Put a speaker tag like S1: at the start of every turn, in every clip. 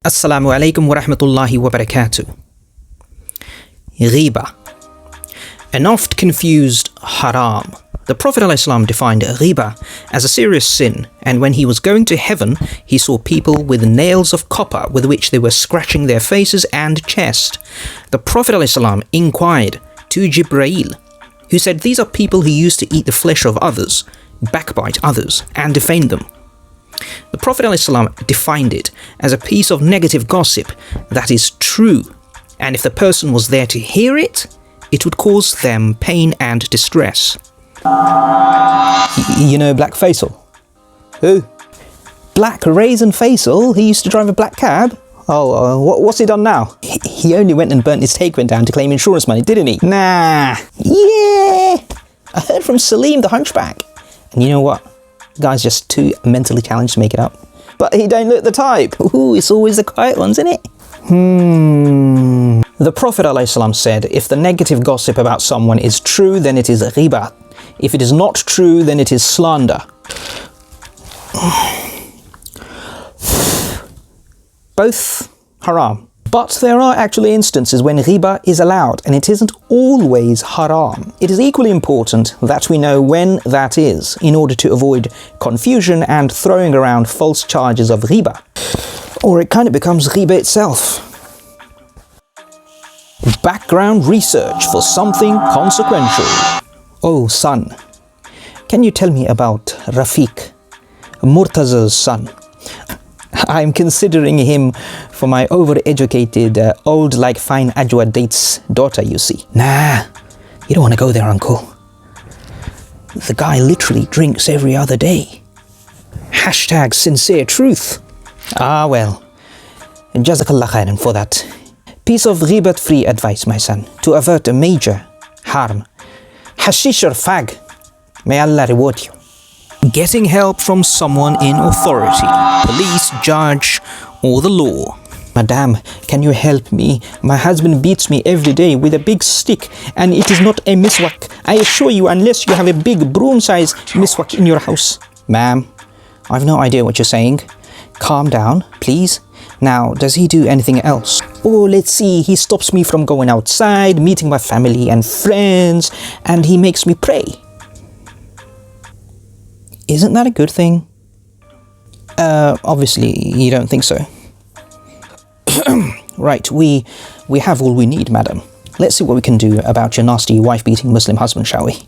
S1: Assalamu alaikum wa rahmatullahi wa barakatuh. Gheeba, an oft confused haram. The Prophet ﷺ defined gheeba as a serious sin, and when he was going to heaven, he saw people with nails of copper with which they were scratching their faces and chest. The Prophet ﷺ inquired to Jibreel, who said these are people who used to eat the flesh of others, backbite others, and defame them. The Prophet ﷺ defined it as a piece of negative gossip that is true, and if the person was there to hear it, it would cause them pain and distress. You know Black Faisal? Who? Black Raisin Faisal? He used to drive a black cab? What's he done now? He only went and burnt his take-rent down to claim insurance money, didn't he? Nah. Yeah! I heard from Salim the Hunchback. And you know what? The guy's just too mentally challenged to make it up. But he don't look the type. Ooh, it's always the quiet ones, isn't it? The Prophet ﷺ said, if the negative gossip about someone is true, then it is gheeba. If it is not true, then it is slander. Both haram. But there are actually instances when gheeba is allowed, and it isn't always haram. It is equally important that we know when that is, in order to avoid confusion and throwing around false charges of gheeba. Or it kind of becomes gheeba itself. Background research for something consequential. Oh, son, can you tell me about Rafiq, Murtaza's son? I'm considering him for my overeducated, old like fine ajwa date's daughter, you see. Nah, you don't want to go there, uncle. The guy literally drinks every other day. Hashtag sincere truth. Ah well, Jazakallahkhairan for that. Piece of ghibat-free advice, my son, to avert a major harm. Hashish or fag, may Allah reward you. Getting help from someone in authority, police, judge, or the law. Madam, can you help me? My husband beats me every day with a big stick, and it is not a miswak. I assure you, unless you have a big broom-sized miswak in your house. Ma'am, I've no idea what you're saying. Calm down, please. Now, does he do anything else? Oh, let's see, he stops me from going outside, meeting my family and friends, and he makes me pray. Isn't that a good thing? Obviously, you don't think so. Right, we have all we need, madam. Let's see what we can do about your nasty wife-beating Muslim husband, shall we?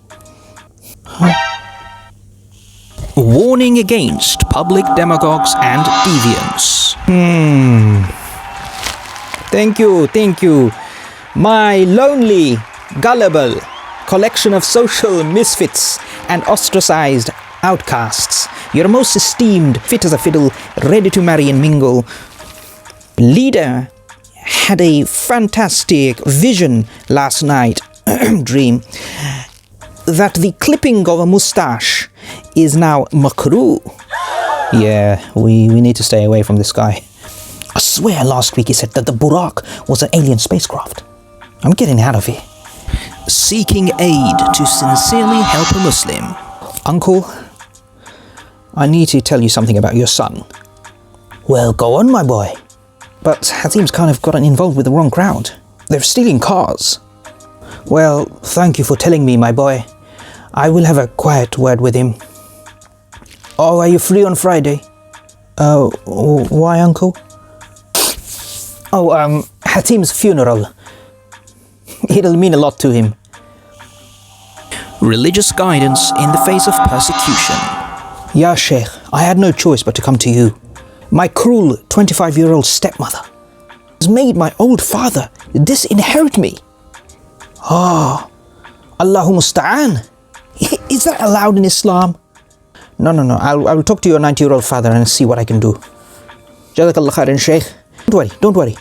S1: Warning against public demagogues and deviants. Thank you. My lonely, gullible collection of social misfits and ostracized outcasts. Your most esteemed, fit as a fiddle, ready to marry and mingle leader had a fantastic vision last night, dream, that the clipping of a moustache is now makruh. Yeah, we need to stay away from this guy. I swear last week he said that the Burak was an alien spacecraft. I'm getting out of here. Seeking aid to sincerely help a Muslim. Uncle, I need to tell you something about your son. Well, go on, my boy. But Hatim's kind of gotten involved with the wrong crowd. They're stealing cars. Well, thank you for telling me, my boy. I will have a quiet word with him. Oh, are you free on Friday? Why, uncle? Oh, Hatim's funeral. It'll mean a lot to him. Religious guidance in the face of persecution. Ya Sheikh, I had no choice but to come to you. My cruel 25-year-old stepmother has made my old father disinherit me. Ah, Allahu Musta'an. Is that allowed in Islam? No. I will talk to your 90-year-old father and see what I can do. Jazakallahkhairan, Sheikh. Don't worry.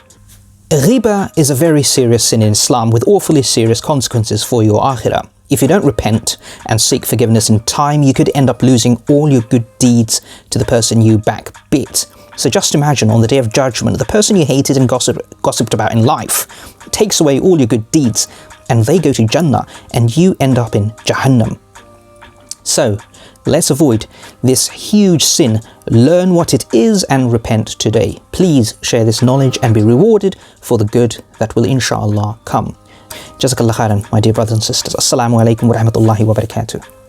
S1: Gheeba is a very serious sin in Islam with awfully serious consequences for your akhira. If you don't repent and seek forgiveness in time, you could end up losing all your good deeds to the person you backbit. So just imagine on the day of judgment, the person you hated and gossiped about in life takes away all your good deeds, and they go to Jannah and you end up in Jahannam. So Let's avoid this huge sin. Learn what it is and repent today. Please share this knowledge and be rewarded for the good that will inshallah come. Jazakallahkhairan, my dear brothers and sisters. Assalamu alaikum wa rahmatullahi wa barakatuh.